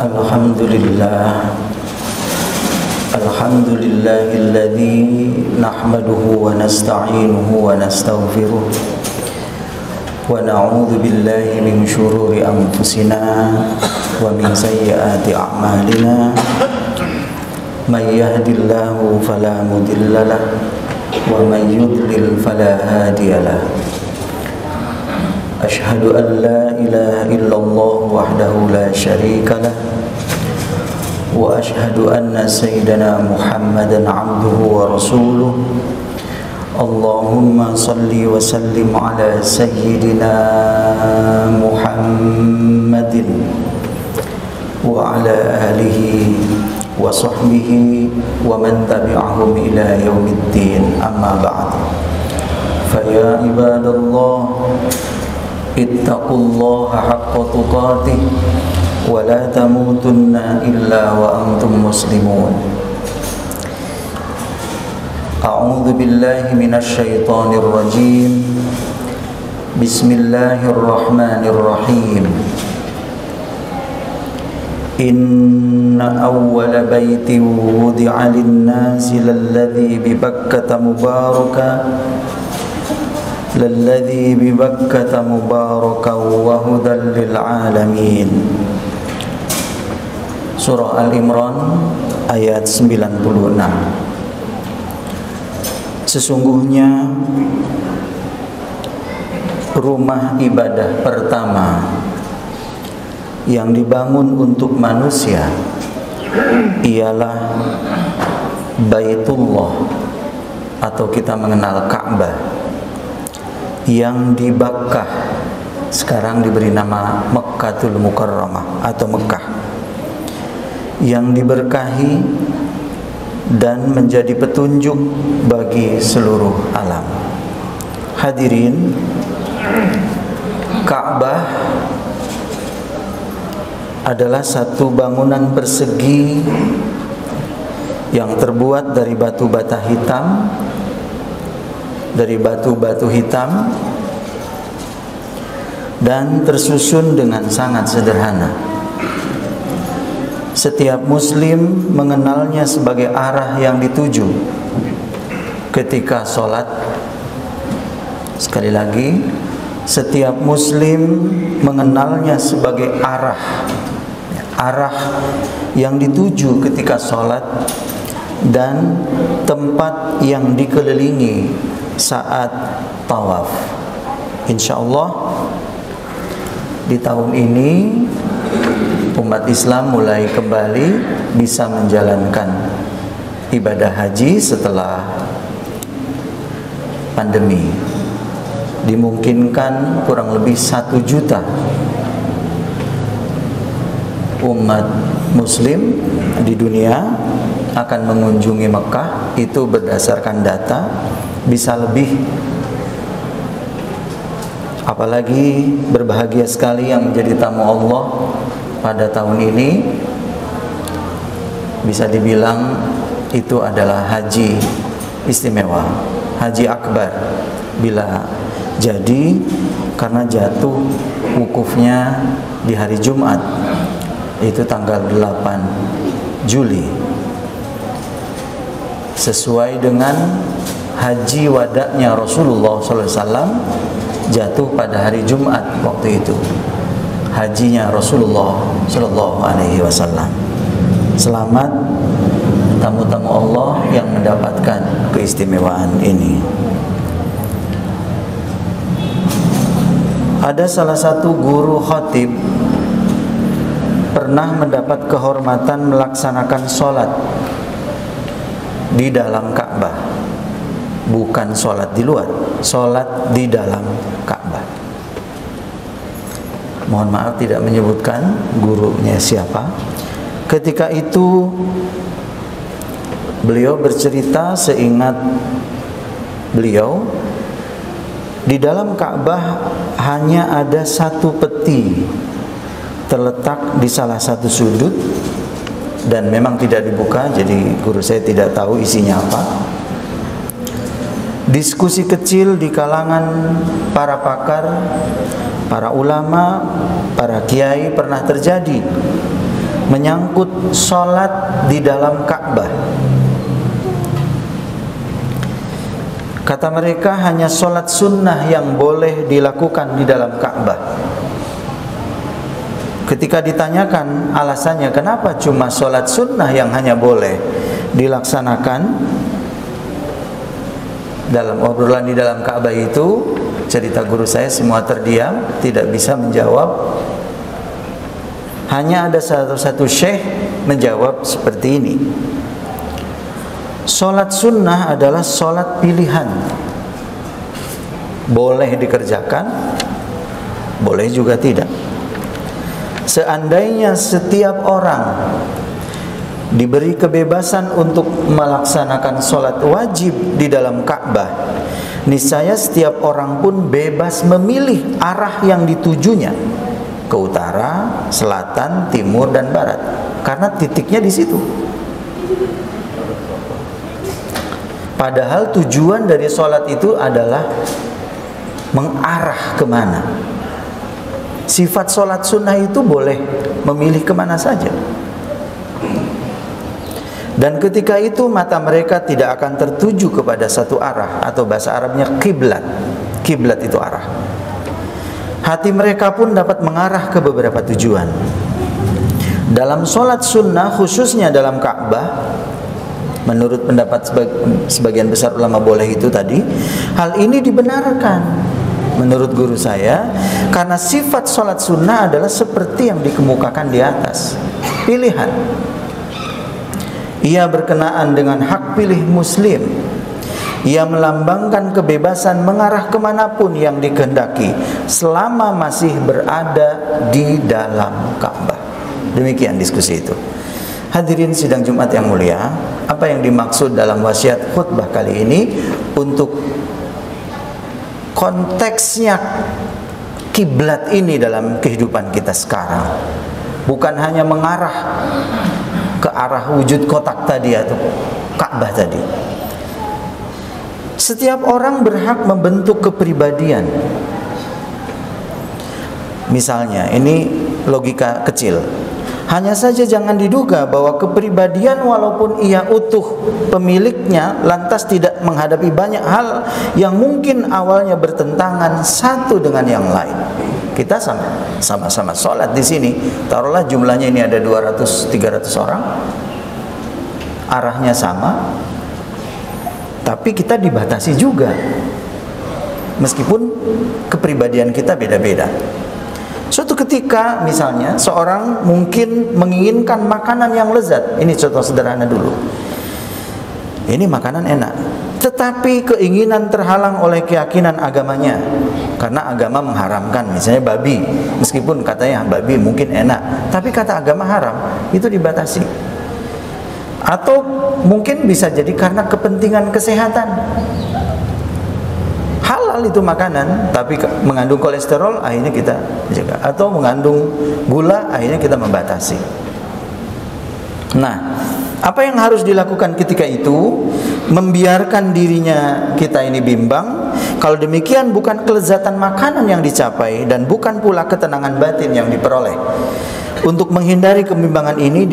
Alhamdulillah, alhamdulillahilladzi nahmaduhu wa nasta'inuhu wa nastaghfiruh wa na'udzu billahi min syururi anfusina wa min sayyiati a'malina. May yahdihillahu fala mudilla lahu wa may yudlil fala hadiya lahu. Ashhadu an la ilaha illallah wahdahu la syarika lah wa ashhadu anna sayyidana Muhammadan abduhu wa rasuluh. Allahumma salli wa sallim ala sayyidina Muhammadin wa ala alihi wa sahbihi wa man tabi'ahum ila yaumiddin, amma ba'd. Fa ya ibadallah, ittaqullaha haqqa tuqatih wa la tamutunna illa wa antum muslimun. A'udzu billahi minasy syaithanir rajim. Bismillahirrahmanirrahim. Inna awwala baitin wudi'a lin-nasi lalladzi bi Bakkah mubarakan wa hudan lil alamin. Surah Al-Imran ayat 96. Sesungguhnya rumah ibadah pertama yang dibangun untuk manusia ialah Baitullah, atau kita mengenal Ka'bah, yang di Bakkah, sekarang diberi nama Mekkatul Mukarramah atau Mekah, yang diberkahi dan menjadi petunjuk bagi seluruh alam. Hadirin, Ka'bah adalah satu bangunan persegi yang terbuat dari batu-batu hitam dan tersusun dengan sangat sederhana. Setiap muslim mengenalnya sebagai arah yang dituju ketika sholat. Sekali lagi, setiap muslim mengenalnya sebagai arah yang dituju ketika sholat dan tempat yang dikelilingi saat tawaf. InsyaAllah di tahun ini umat Islam mulai kembali bisa menjalankan ibadah haji setelah pandemi. Dimungkinkan kurang lebih 1 juta umat muslim di dunia akan mengunjungi Mekah. Itu berdasarkan data, bisa lebih. Apalagi berbahagia sekali yang menjadi tamu Allah pada tahun ini. Bisa dibilang itu adalah haji istimewa, haji akbar bila jadi, karena jatuh wukufnya di hari Jumat, itu tanggal 8 Juli, sesuai dengan haji wada'nya Rasulullah SAW, jatuh pada hari Jumat waktu itu hajinya Rasulullah SAW. Selamat tamu-tamu Allah yang mendapatkan keistimewaan ini. Ada salah satu guru khatib pernah mendapat kehormatan melaksanakan sholat di dalam Ka'bah. Bukan sholat di luar, sholat di dalam Ka'bah. Mohon maaf tidak menyebutkan gurunya siapa. Ketika itu beliau bercerita, seingat beliau, di dalam Ka'bah hanya ada satu peti terletak di salah satu sudut dan memang tidak dibuka, jadi guru saya tidak tahu isinya apa. Diskusi kecil di kalangan para pakar, para ulama, para kiai pernah terjadi menyangkut sholat di dalam Ka'bah. Kata mereka hanya sholat sunnah yang boleh dilakukan di dalam Ka'bah. Ketika ditanyakan alasannya kenapa cuma sholat sunnah yang hanya boleh dilaksanakan dalam obrolan di dalam Ka'bah itu, cerita guru saya semua terdiam, tidak bisa menjawab. Hanya ada satu syekh menjawab seperti ini. Sholat sunnah adalah sholat pilihan. Boleh dikerjakan, boleh juga tidak. Seandainya setiap orang diberi kebebasan untuk melaksanakan sholat wajib di dalam Ka'bah, niscaya setiap orang pun bebas memilih arah yang ditujunya, ke utara, selatan, timur, dan barat, karena titiknya di situ. Padahal tujuan dari sholat itu adalah mengarah kemana. Sifat sholat sunnah itu boleh memilih kemana saja. Dan ketika itu mata mereka tidak akan tertuju kepada satu arah, atau bahasa Arabnya kiblat. Kiblat itu arah. Hati mereka pun dapat mengarah ke beberapa tujuan. Dalam sholat sunnah, khususnya dalam Ka'bah, menurut pendapat sebagian besar ulama boleh itu tadi, hal ini dibenarkan menurut guru saya, karena sifat sholat sunnah adalah seperti yang dikemukakan di atas, pilihan. Ia berkenaan dengan hak pilih muslim. Ia melambangkan kebebasan mengarah kemanapun yang dikehendaki selama masih berada di dalam Ka'bah. Demikian diskusi itu. Hadirin sidang Jumat yang mulia, apa yang dimaksud dalam wasiat khutbah kali ini untuk konteksnya kiblat ini dalam kehidupan kita sekarang, bukan hanya mengarah ke arah wujud kotak tadi atau Ka'bah tadi. Setiap orang berhak membentuk kepribadian. Misalnya, ini logika kecil. Hanya saja jangan diduga bahwa kepribadian walaupun ia utuh pemiliknya lantas tidak menghadapi banyak hal yang mungkin awalnya bertentangan satu dengan yang lain. Kita sama-sama sholat di sini. Taruhlah jumlahnya ini ada 200-300 orang. Arahnya sama. Tapi kita dibatasi juga. Meskipun kepribadian kita beda-beda. Suatu ketika misalnya seorang mungkin menginginkan makanan yang lezat. Ini contoh sederhana dulu. Ini makanan enak, tetapi keinginan terhalang oleh keyakinan agamanya. Karena agama mengharamkan, misalnya babi. Meskipun katanya babi mungkin enak, tapi kata agama haram, itu dibatasi. Atau mungkin bisa jadi karena kepentingan kesehatan. Halal itu makanan, tapi mengandung kolesterol, akhirnya kita jaga. Atau mengandung gula, akhirnya kita membatasi. Nah, apa yang harus dilakukan ketika itu? Membiarkan dirinya kita ini bimbang. Kalau demikian bukan kelezatan makanan yang dicapai, dan bukan pula ketenangan batin yang diperoleh. Untuk menghindari kebimbangan ini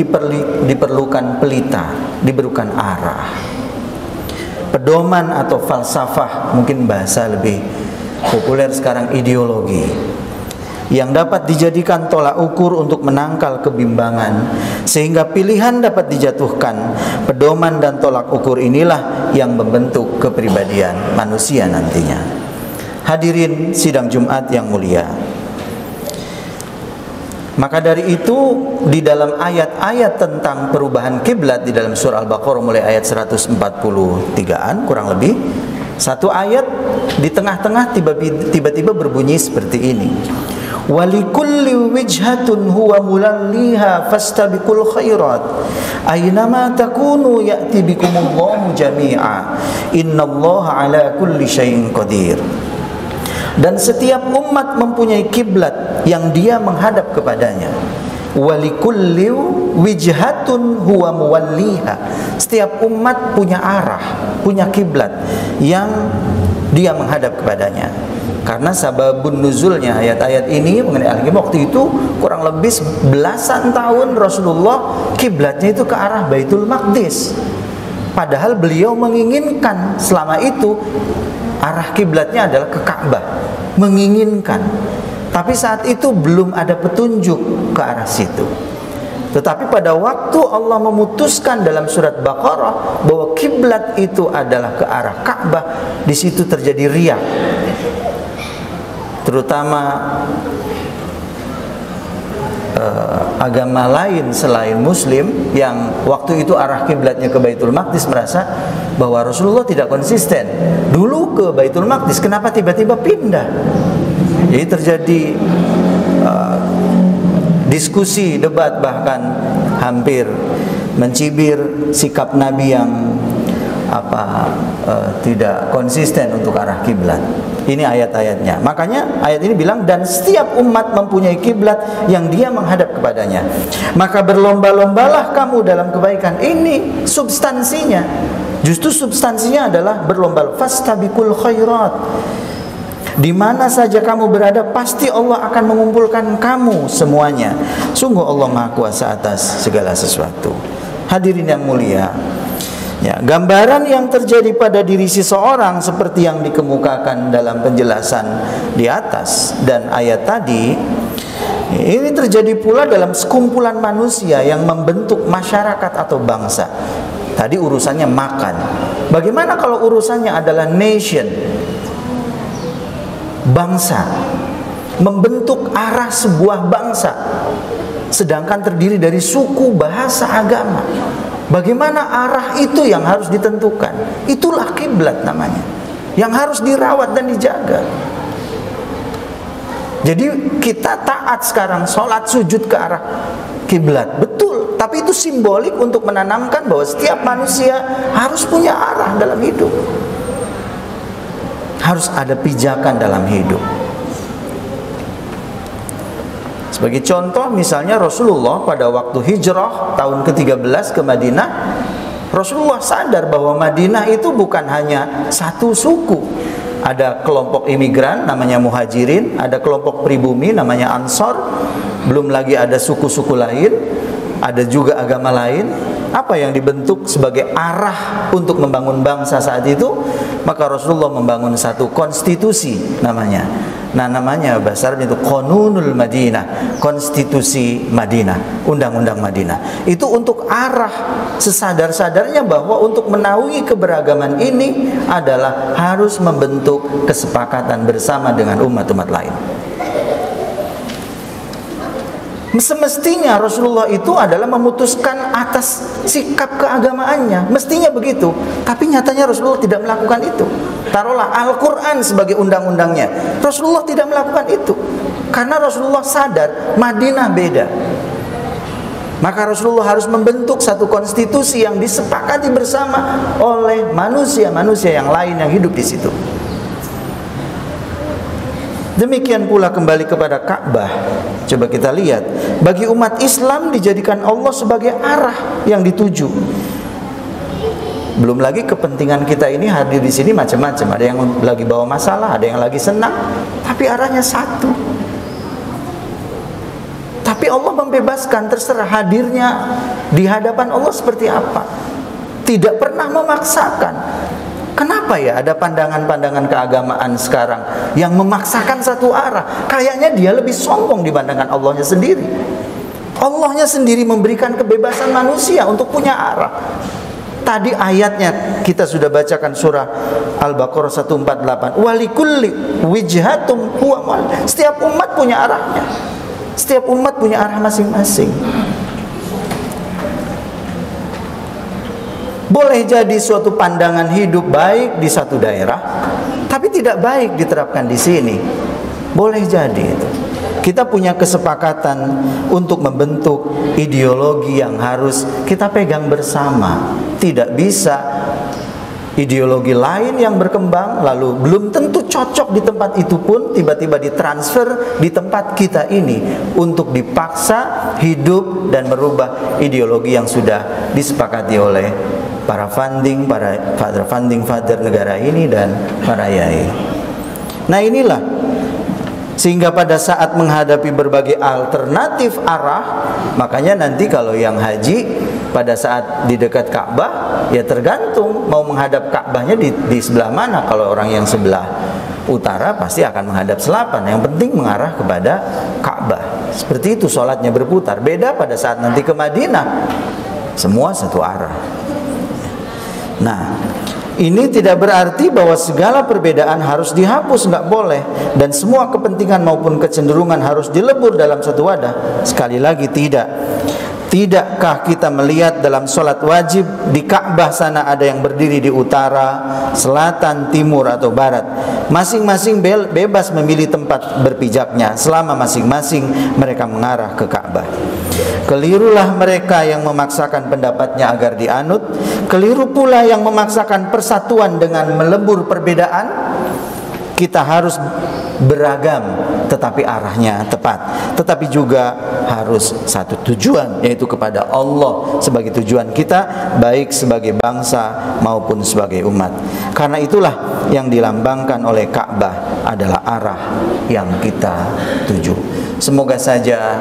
diperlukan pelita, diperlukan arah, pedoman atau falsafah, mungkin bahasa lebih populer sekarang ideologi, yang dapat dijadikan tolak ukur untuk menangkal kebimbangan sehingga pilihan dapat dijatuhkan. Pedoman dan tolak ukur inilah yang membentuk kepribadian manusia nantinya. Hadirin sidang Jumat yang mulia, maka dari itu di dalam ayat-ayat tentang perubahan kiblat di dalam surah Al-Baqarah mulai ayat 143-an kurang lebih, satu ayat di tengah-tengah tiba-tiba berbunyi seperti ini. Walikulli wijhatun huwa mulalliha fastabiqul khairat aynama takunu ya'ti bikumullahu jami'a innallaha ala kulli syai'in qadir. Dan setiap umat mempunyai kiblat yang dia menghadap kepadanya. Walikulli wijhatun huwa muwalliha. Setiap umat punya arah, punya kiblat yang dia menghadap kepadanya. Karena sababun nuzulnya ayat-ayat ini mengenai al-qiblah, waktu itu kurang lebih belasan tahun Rasulullah kiblatnya itu ke arah Baitul Maqdis. Padahal beliau menginginkan selama itu arah kiblatnya adalah ke Ka'bah, menginginkan. Tapi saat itu belum ada petunjuk ke arah situ. Tetapi pada waktu Allah memutuskan dalam surat Baqarah bahwa kiblat itu adalah ke arah Ka'bah, di situ terjadi riak. Terutama agama lain selain Muslim yang waktu itu arah kiblatnya ke Baitul Maqdis merasa bahwa Rasulullah tidak konsisten. Dulu ke Baitul Maqdis, kenapa tiba-tiba pindah? Jadi terjadi diskusi, debat, bahkan hampir mencibir sikap Nabi yang tidak konsisten untuk arah kiblat. Ini ayat-ayatnya. Makanya ayat ini bilang, dan setiap umat mempunyai kiblat yang dia menghadap kepadanya. Maka berlomba-lombalah kamu dalam kebaikan. Ini substansinya. Justru substansinya adalah berlomba. Fastabiqul khairat. Di mana saja kamu berada, pasti Allah akan mengumpulkan kamu semuanya. Sungguh Allah Maha Kuasa atas segala sesuatu. Hadirin yang mulia, ya, gambaran yang terjadi pada diri seseorang seperti yang dikemukakan dalam penjelasan di atas dan ayat tadi, ini terjadi pula dalam sekumpulan manusia yang membentuk masyarakat atau bangsa. Tadi urusannya makan. Bagaimana kalau urusannya adalah nation, bangsa, membentuk arah sebuah bangsa, sedangkan terdiri dari suku, bahasa, agama? Bagaimana arah itu yang harus ditentukan? Itulah kiblat namanya, yang harus dirawat dan dijaga. Jadi kita taat sekarang, sholat sujud ke arah kiblat, betul. Tapi itu simbolik untuk menanamkan bahwa setiap manusia harus punya arah dalam hidup. Harus ada pijakan dalam hidup. Sebagai contoh, misalnya Rasulullah pada waktu hijrah tahun ke-13 ke Madinah, Rasulullah sadar bahwa Madinah itu bukan hanya satu suku. Ada kelompok imigran namanya Muhajirin, ada kelompok pribumi namanya Ansor, belum lagi ada suku-suku lain, ada juga agama lain. Apa yang dibentuk sebagai arah untuk membangun bangsa saat itu? Maka Rasulullah membangun satu konstitusi namanya. Nah, namanya bahasa Arab itu Qanunul Madinah, konstitusi Madinah, undang-undang Madinah. Itu untuk arah sesadar-sadarnya bahwa untuk menaungi keberagaman ini adalah harus membentuk kesepakatan bersama dengan umat-umat lain. Semestinya Rasulullah itu adalah memutuskan atas sikap keagamaannya, mestinya begitu. Tapi nyatanya Rasulullah tidak melakukan itu. Taruhlah Al-Quran sebagai undang-undangnya, Rasulullah tidak melakukan itu, karena Rasulullah sadar Madinah beda. Maka Rasulullah harus membentuk satu konstitusi yang disepakati bersama oleh manusia-manusia yang lain yang hidup di situ. Demikian pula kembali kepada Ka'bah. Coba kita lihat, bagi umat Islam dijadikan Allah sebagai arah yang dituju. Belum lagi kepentingan kita ini hadir di sini macam-macam. Ada yang lagi bawa masalah, ada yang lagi senang, tapi arahnya satu. Tapi Allah membebaskan, terserah hadirnya di hadapan Allah seperti apa. Tidak pernah memaksakan. Kenapa ya ada pandangan-pandangan keagamaan sekarang yang memaksakan satu arah? Kayaknya dia lebih sombong dibandingkan Allahnya sendiri. Allahnya sendiri memberikan kebebasan manusia untuk punya arah. Tadi ayatnya kita sudah bacakan surah Al-Baqarah 148. Walikulli wijhatum huwa. Setiap umat punya arahnya. Setiap umat punya arah masing-masing. Boleh jadi suatu pandangan hidup baik di satu daerah, tapi tidak baik diterapkan di sini. Boleh jadi itu. Kita punya kesepakatan untuk membentuk ideologi yang harus kita pegang bersama. Tidak bisa ideologi lain yang berkembang lalu belum tentu cocok di tempat itu pun tiba-tiba ditransfer di tempat kita ini untuk dipaksa hidup dan merubah ideologi yang sudah disepakati oleh para founding father negara ini dan para yai. Nah inilah, sehingga pada saat menghadapi berbagai alternatif arah, makanya nanti kalau yang haji pada saat di dekat Ka'bah, ya tergantung mau menghadap Ka'bahnya di sebelah mana. Kalau orang yang sebelah utara pasti akan menghadap selatan, yang penting mengarah kepada Ka'bah. Seperti itu sholatnya berputar. Beda pada saat nanti ke Madinah, semua satu arah. Nah, ini tidak berarti bahwa segala perbedaan harus dihapus, nggak boleh. Dan semua kepentingan maupun kecenderungan harus dilebur dalam satu wadah. Sekali lagi tidak. Tidakkah kita melihat dalam sholat wajib di Ka'bah sana ada yang berdiri di utara, selatan, timur atau barat. Masing-masing bebas memilih tempat berpijaknya selama masing-masing mereka mengarah ke Ka'bah. Kelirulah mereka yang memaksakan pendapatnya agar dianut. Keliru pula yang memaksakan persatuan dengan melebur perbedaan. Kita harus beragam tetapi arahnya tepat, tetapi juga harus satu tujuan, yaitu kepada Allah sebagai tujuan kita, baik sebagai bangsa maupun sebagai umat. Karena itulah yang dilambangkan oleh Ka'bah adalah arah yang kita tuju. Semoga saja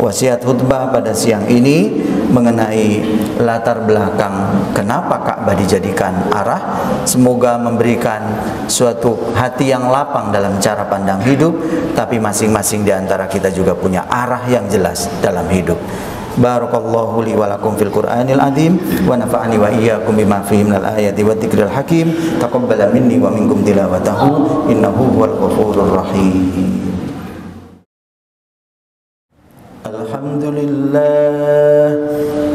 wasiat khutbah pada siang ini mengenai latar belakang kenapa Ka'bah dijadikan arah, semoga memberikan suatu hati yang lapang dalam cara pandang hidup, tapi masing-masing di antara kita juga punya arah yang jelas dalam hidup. Barakallahu li wa lakum fil Qur'anil azim wa nafa'ani wa iyyakum bima fihi minal ayati wat dzikril hakim. Taqabbala minni wa minkum tilawatahu innahu huwal ghafurur rahim.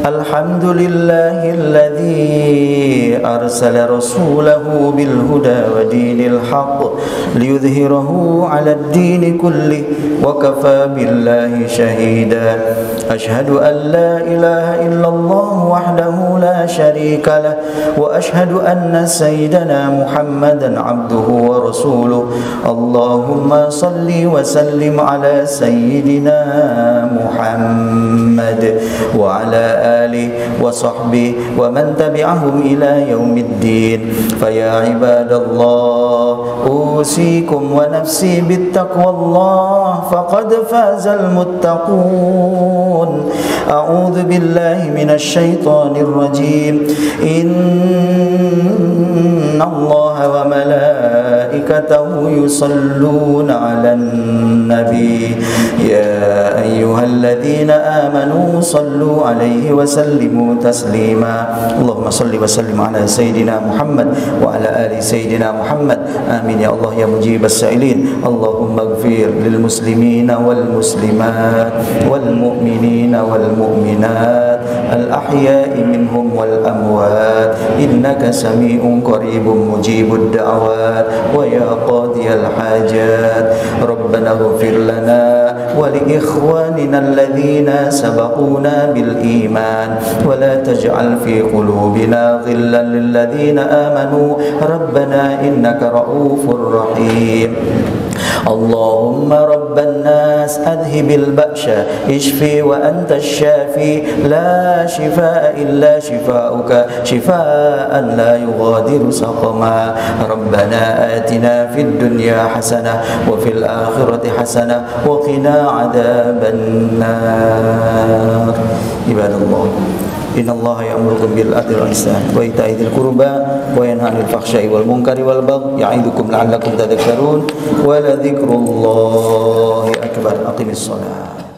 Alhamdulillahilladzi arsala rasulahu bil huda wa dinil haqq liyudhhirahu 'alad dini kulli wa kafa billahi shahida. Ashhadu an la ilaha illallah wahdahu la syarika lah wa ashhadu anna sayyidana Muhammadan 'abduhu wa rasuluh. Allahumma salli wa sallim ala sayyidina Muhammad wa ala alihi wa sahbihi wa man tabi'ahum ila yaumiddin. Fa ya ibadallah, usikum wa nafsi bittaqwallah faqad fazal muttaqun. A'udzu billahi minasy syaithanir rajim. Innallaha wa malaikatahu yusalluna 'alan nabi ya ayyuhalladzina amanu sallu 'alaihi wa sallimu taslima. Allahumma salli wa sallim ala sayyidina Muhammad wa ala ali sayyidina Muhammad. Amin ya Allah ya mujibas sa'ilin. Allahumma ighfir lil muslimina wal muslimat wal mu'minina wal mu'minat al ahya'i minhum wal amwat innaka sami'un qaribun mujibud da'awat wa ya qadiyal hajat. Rabbana ighfir lana wa li ikhwanina alladhina sabaquna bil iman wa la taj'al fi qulubina ghillan lil ladzina amanu rabbana innaka ra'ufur rahim. Allahumma rabban nas adhibil ba'sha ishfi wa anta syafi la shifaa illa shifauka shifaan la yughadiru saqama. Rabbana atina fid dunya hasanah wa fil akhirati hasanah wa qina adzaban nar. Ibadallah, innallaha ya'murukum bil adli wal ihsan wa ita'i dzil qurba wa yanha 'anil fahsya'i wal munkari wal baghi ya'idukum la'allakum tadhakkarun wa la dzikrullahi akbar. Aqimis shalah.